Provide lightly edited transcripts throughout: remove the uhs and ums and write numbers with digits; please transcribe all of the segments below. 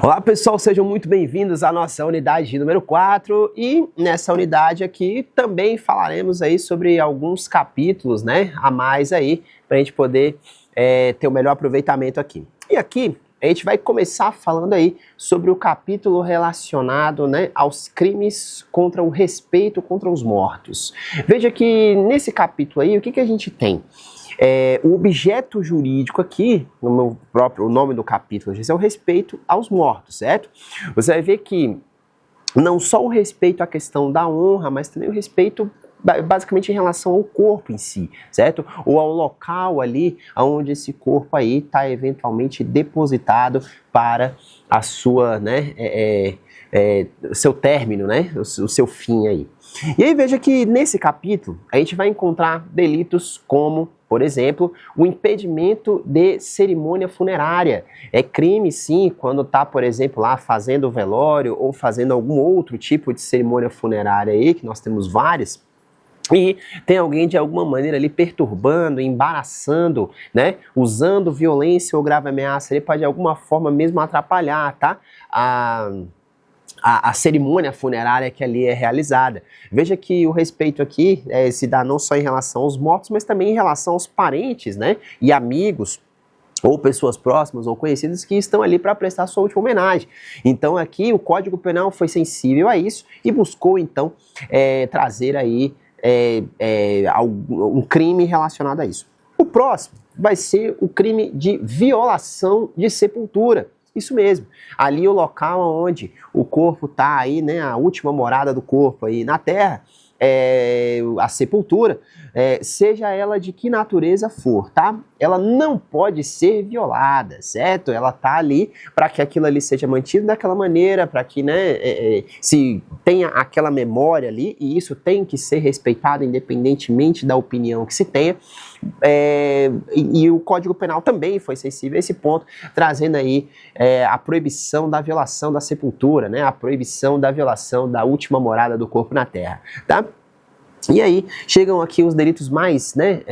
Olá pessoal, sejam muito bem-vindos à nossa unidade número 4 e nessa unidade aqui também falaremos aí sobre alguns capítulos, né, a mais aí para a gente poder ter o melhor aproveitamento aqui. E aqui a gente vai começar falando aí sobre o capítulo relacionado, né, aos crimes contra o respeito contra os mortos. Veja que nesse capítulo aí, o que a gente tem? O objeto jurídico aqui, o nome do capítulo, é o respeito aos mortos, certo? Você vai ver que não só o respeito à questão da honra, mas também o respeito basicamente em relação ao corpo em si, certo? Ou ao local ali onde esse corpo aí está eventualmente depositado para a sua, né, seu término, né, o seu fim aí. E aí veja que nesse capítulo a gente vai encontrar delitos como, por exemplo, o impedimento de cerimônia funerária. É crime, sim, quando está, por exemplo, lá fazendo o velório ou fazendo algum outro tipo de cerimônia funerária aí, que nós temos várias, e tem alguém de alguma maneira ali perturbando, embaraçando, né, usando violência ou grave ameaça, ele pode de alguma forma mesmo atrapalhar, tá? A cerimônia funerária que ali é realizada. Veja que o respeito aqui se dá não só em relação aos mortos, mas também em relação aos parentes, né, e amigos, ou pessoas próximas ou conhecidas que estão ali para prestar sua última homenagem. Então aqui o Código Penal foi sensível a isso e buscou então trazer aí um crime relacionado a isso. O próximo vai ser o crime de violação de sepultura. Isso mesmo, ali o local onde o corpo está aí, né, a última morada do corpo aí na terra, a sepultura, seja ela de que natureza for, tá? Ela não pode ser violada, certo? Ela tá ali para que aquilo ali seja mantido daquela maneira, para que, né, se tenha aquela memória ali, e isso tem que ser respeitado independentemente da opinião que se tenha. E o Código Penal também foi sensível a esse ponto, trazendo aí a proibição da violação da sepultura, né, a proibição da violação da última morada do corpo na terra, tá? E aí chegam aqui os delitos mais, né,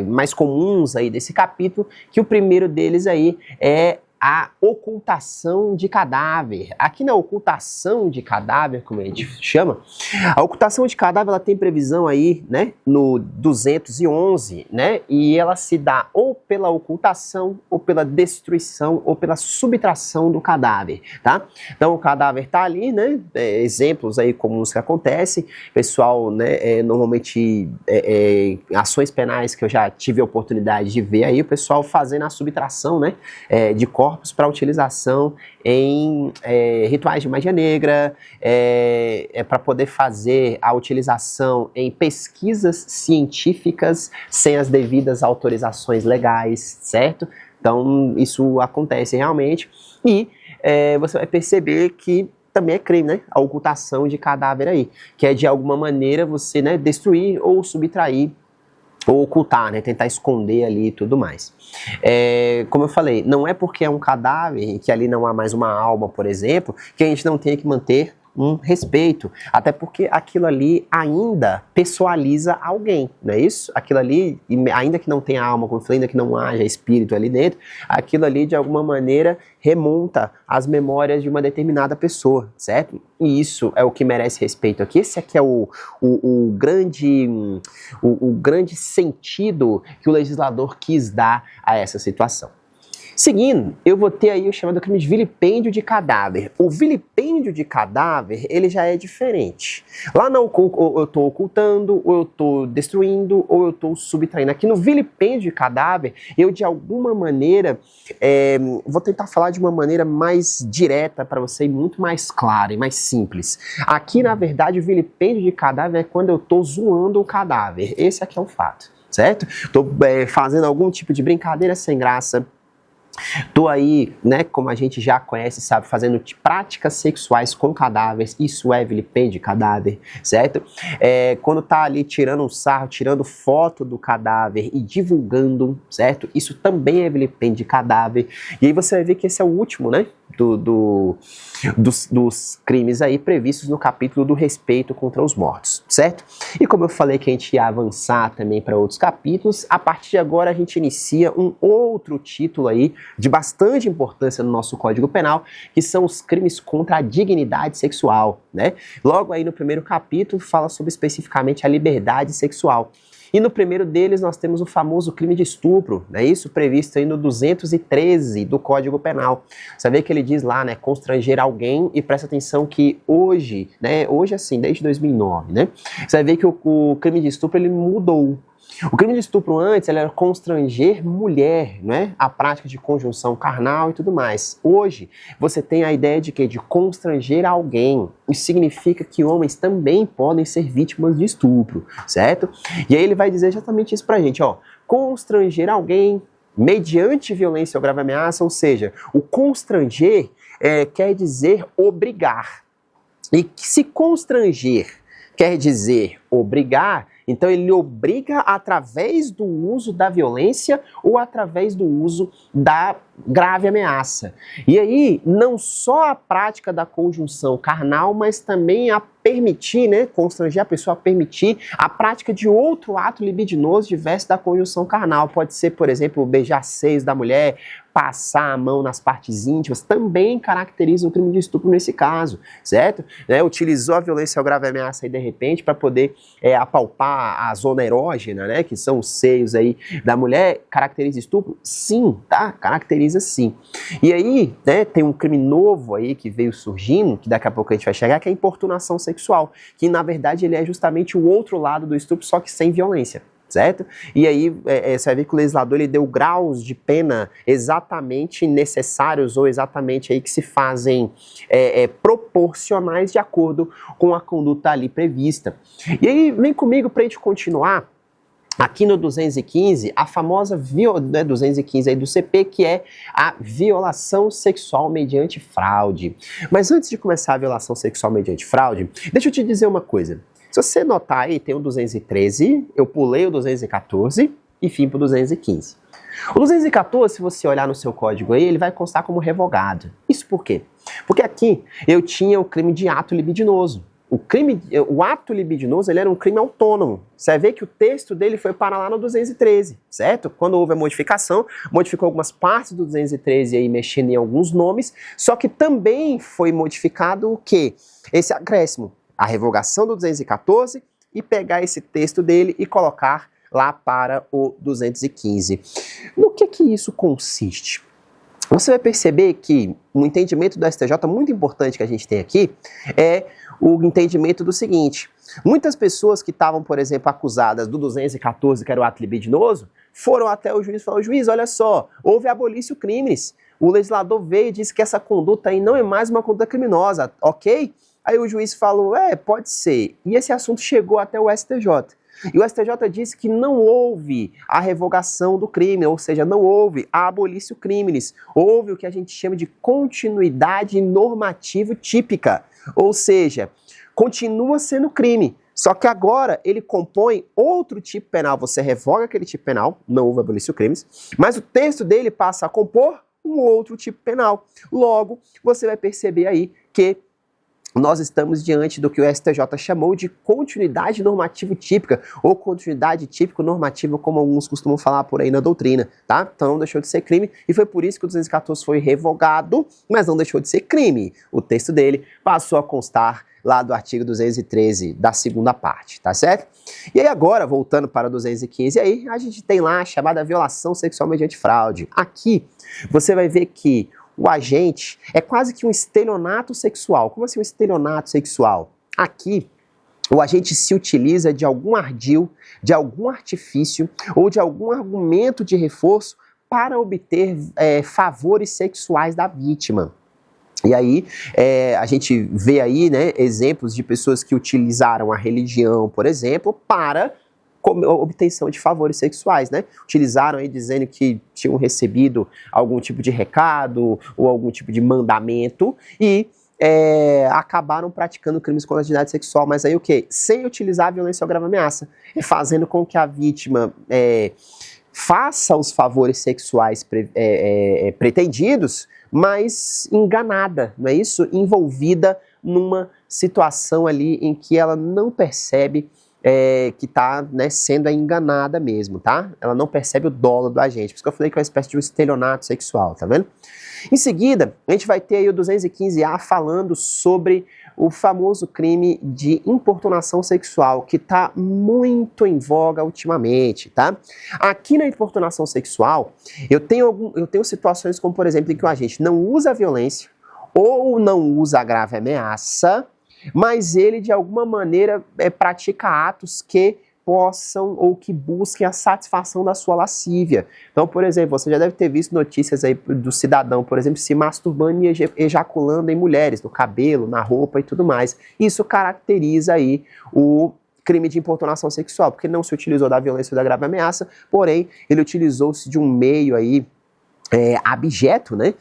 mais comuns aí desse capítulo, que o primeiro deles aí é a ocultação de cadáver. Aqui na ocultação de cadáver, como a gente chama, a ocultação de cadáver ela tem previsão aí, né, no 211, né, e ela se dá ou pela ocultação, ou pela destruição, ou pela subtração do cadáver, tá? Então o cadáver tá ali, né, exemplos aí comuns que acontecem, pessoal, né, normalmente ações penais que eu já tive a oportunidade de ver aí, o pessoal fazendo a subtração, né, de corpos para utilização em rituais de magia negra, para poder fazer a utilização em pesquisas científicas sem as devidas autorizações legais, certo? Então isso acontece realmente e você vai perceber que também é crime, né? A ocultação de cadáver aí, que é de alguma maneira você, né, destruir ou subtrair ou ocultar, né, tentar esconder ali e tudo mais. Como eu falei, não é porque é um cadáver que ali não há mais uma alma, por exemplo, que a gente não tem que manter um respeito, até porque aquilo ali ainda pessoaliza alguém, não é isso? Aquilo ali, ainda que não tenha alma, como eu falei, ainda que não haja espírito ali dentro, aquilo ali de alguma maneira remonta às memórias de uma determinada pessoa, certo? E isso é o que merece respeito aqui. Esse aqui é o grande sentido que o legislador quis dar a essa situação. Seguindo, eu vou ter aí o chamado crime de vilipêndio de cadáver. O vilipêndio de cadáver, ele já é diferente. Lá não, ou eu estou ocultando, ou eu estou destruindo, ou eu estou subtraindo. Aqui no vilipêndio de cadáver, eu de alguma maneira, vou tentar falar de uma maneira mais direta para você, muito mais clara e mais simples. Aqui, na verdade, o vilipêndio de cadáver é quando eu estou zoando o cadáver. Esse aqui é o fato, certo? Estou fazendo algum tipo de brincadeira sem graça. Tô aí, né, como a gente já conhece, sabe, fazendo práticas sexuais com cadáveres, isso é vilipêndio de cadáver, certo? Quando tá ali tirando um sarro, tirando foto do cadáver e divulgando, certo? Isso também é vilipêndio de cadáver. E aí você vai ver que esse é o último, né, dos crimes aí previstos no capítulo do respeito contra os mortos, certo? E como eu falei que a gente ia avançar também para outros capítulos, a partir de agora a gente inicia um outro título aí de bastante importância no nosso Código Penal, que são os crimes contra a dignidade sexual, né? Logo aí no primeiro capítulo fala sobre especificamente a liberdade sexual. E no primeiro deles nós temos o famoso crime de estupro, né? Isso previsto aí no 213 do Código Penal. Você vê que ele diz lá, né, constranger alguém, e presta atenção que hoje, né, hoje assim, desde 2009, né, você vai ver que o crime de estupro ele mudou. O crime de estupro antes era constranger mulher, né? A prática de conjunção carnal e tudo mais. Hoje, você tem a ideia de quê? De constranger alguém. Isso significa que homens também podem ser vítimas de estupro, certo? E aí ele vai dizer exatamente isso pra gente, ó. Constranger alguém mediante violência ou grave ameaça, ou seja, o constranger quer dizer obrigar. E se constranger quer dizer obrigar, então ele obriga através do uso da violência ou através do uso da grave ameaça. E aí, não só a prática da conjunção carnal, mas também a permitir, né, constranger a pessoa a permitir a prática de outro ato libidinoso diverso da conjunção carnal. Pode ser, por exemplo, beijar seios da mulher, passar a mão nas partes íntimas, também caracteriza o crime de estupro nesse caso, certo? Utilizou a violência ou grave ameaça aí de repente para poder apalpar a zona erógena, né, que são os seios aí da mulher, caracteriza estupro? Sim, tá? Caracteriza sim. E aí, né, tem um crime novo aí que veio surgindo, que daqui a pouco a gente vai chegar, que é a importunação sexual, que na verdade ele é justamente o outro lado do estupro, só que sem violência. Certo? E aí você vai ver que o legislador ele deu graus de pena exatamente necessários ou exatamente aí que se fazem proporcionais de acordo com a conduta ali prevista. E aí vem comigo para a gente continuar aqui no 215, a famosa 215 aí do CP, que é a violação sexual mediante fraude. Mas antes de começar a violação sexual mediante fraude, deixa eu te dizer uma coisa. Se você notar aí, tem o 213, eu pulei o 214 e fim para o 215. O 214, se você olhar no seu código aí, ele vai constar como revogado. Isso por quê? Porque aqui eu tinha o crime de ato libidinoso. O ato libidinoso ele era um crime autônomo. Você vai ver que o texto dele foi para lá no 213, certo? Quando houve a modificação, modificou algumas partes do 213 aí, mexendo em alguns nomes, só que também foi modificado o quê? Esse acréscimo. A revogação do 214 e pegar esse texto dele e colocar lá para o 215. No que isso consiste? Você vai perceber que o entendimento do STJ muito importante que a gente tem aqui é o entendimento do seguinte: muitas pessoas que estavam, por exemplo, acusadas do 214, que era o ato libidinoso, foram até o juiz e falaram: juiz, olha só, houve abolício crimes. O legislador veio e disse que essa conduta aí não é mais uma conduta criminosa, ok? Aí o juiz falou, pode ser. E esse assunto chegou até o STJ. E o STJ disse que não houve a revogação do crime, ou seja, não houve a abolício crimes. Houve o que a gente chama de continuidade normativa típica. Ou seja, continua sendo crime. Só que agora ele compõe outro tipo penal. Você revoga aquele tipo penal, não houve abolício crimes, mas o texto dele passa a compor um outro tipo penal. Logo, você vai perceber aí que nós estamos diante do que o STJ chamou de continuidade normativa típica, ou continuidade típico-normativa, como alguns costumam falar por aí na doutrina, tá? Então não deixou de ser crime, e foi por isso que o 214 foi revogado, mas não deixou de ser crime. O texto dele passou a constar lá do artigo 213, da segunda parte, tá certo? E aí agora, voltando para o 215, aí a gente tem lá a chamada violação sexual mediante fraude. Aqui, você vai ver que o agente é quase que um estelionato sexual. Como assim um estelionato sexual? Aqui, o agente se utiliza de algum ardil, de algum artifício ou de algum argumento de reforço para obter favores sexuais da vítima. E aí, a gente vê aí, né, exemplos de pessoas que utilizaram a religião, por exemplo, para obtenção de favores sexuais, né? Utilizaram aí dizendo que tinham recebido algum tipo de recado ou algum tipo de mandamento e acabaram praticando crimes contra a dignidade sexual, mas aí o quê? Sem utilizar a violência ou grave ameaça, fazendo com que a vítima faça os favores sexuais pretendidos, mas enganada, não é isso? Envolvida numa situação ali em que ela não percebe que está, né, sendo enganada mesmo, tá? Ela não percebe o dolo do agente. Por isso que eu falei que é uma espécie de um estelionato sexual, tá vendo? Em seguida, a gente vai ter aí o 215A falando sobre o famoso crime de importunação sexual, que está muito em voga ultimamente, tá? Aqui na importunação sexual, eu tenho situações como, por exemplo, em que o agente não usa a violência ou não usa a grave ameaça, mas ele, de alguma maneira, pratica atos que possam ou que busquem a satisfação da sua lascívia. Então, por exemplo, você já deve ter visto notícias aí do cidadão, por exemplo, se masturbando e ejaculando em mulheres, no cabelo, na roupa e tudo mais. Isso caracteriza aí o crime de importunação sexual, porque não se utilizou da violência ou da grave ameaça, porém, ele utilizou-se de um meio aí abjeto, né,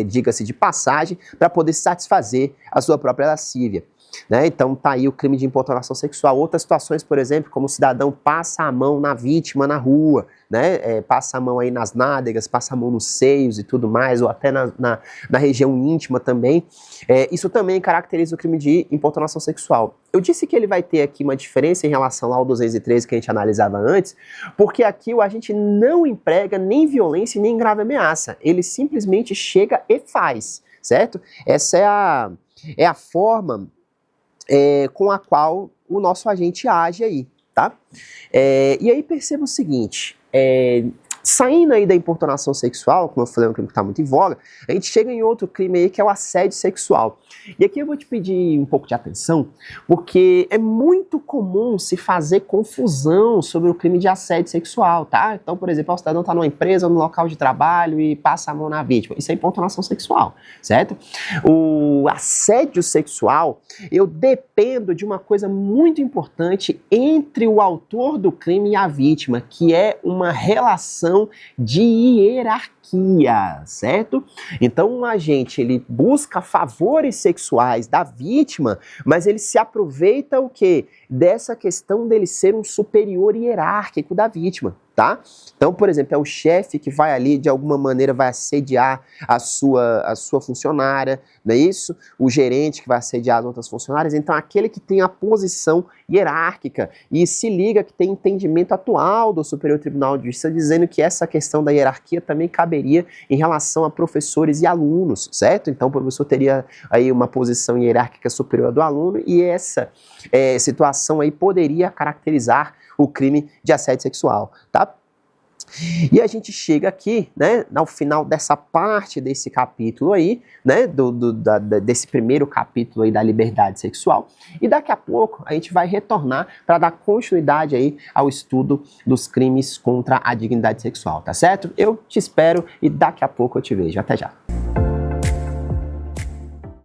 diga-se de passagem, para poder satisfazer a sua própria lascívia. Né? Então tá aí o crime de importunação sexual. Outras situações, por exemplo, como o cidadão passa a mão na vítima na rua, né? Passa a mão aí nas nádegas, passa a mão nos seios e tudo mais, ou até na região íntima também. Isso também caracteriza o crime de importunação sexual. Eu disse que ele vai ter aqui uma diferença em relação ao 213 que a gente analisava antes, porque aqui o agente não emprega nem violência nem grave ameaça. Ele simplesmente chega e faz, certo? Essa é a forma com a qual o nosso agente age aí, tá? E aí perceba o seguinte, saindo aí da importunação sexual, como eu falei, é um crime que está muito em voga, a gente chega em outro crime aí que é o assédio sexual. E aqui eu vou te pedir um pouco de atenção, porque é muito comum se fazer confusão sobre o crime de assédio sexual, tá? Então, por exemplo, o cidadão está numa empresa ou no local de trabalho e passa a mão na vítima. Isso é importunação sexual, certo? O assédio sexual, eu dependo de uma coisa muito importante entre o autor do crime e a vítima, que é uma relação de hierarquia, certo? Então, um agente, ele busca favores sexuais da vítima, mas ele se aproveita o quê? Dessa questão dele ser um superior hierárquico da vítima, tá? Então, por exemplo, é o chefe que vai ali, de alguma maneira, vai assediar a sua funcionária, não é isso? O gerente que vai assediar as outras funcionárias. Então, aquele que tem a posição hierárquica e se liga que tem entendimento atual do Superior Tribunal de Justiça, dizendo que essa questão da hierarquia também caberia em relação a professores e alunos, certo? Então, o professor teria aí uma posição hierárquica superior do aluno e essa situação aí poderia caracterizar o crime de assédio sexual, tá? E a gente chega aqui, né, ao final dessa parte desse capítulo aí, né, desse primeiro capítulo aí da liberdade sexual, e daqui a pouco a gente vai retornar para dar continuidade aí ao estudo dos crimes contra a dignidade sexual, tá certo? Eu te espero e daqui a pouco eu te vejo. Até já.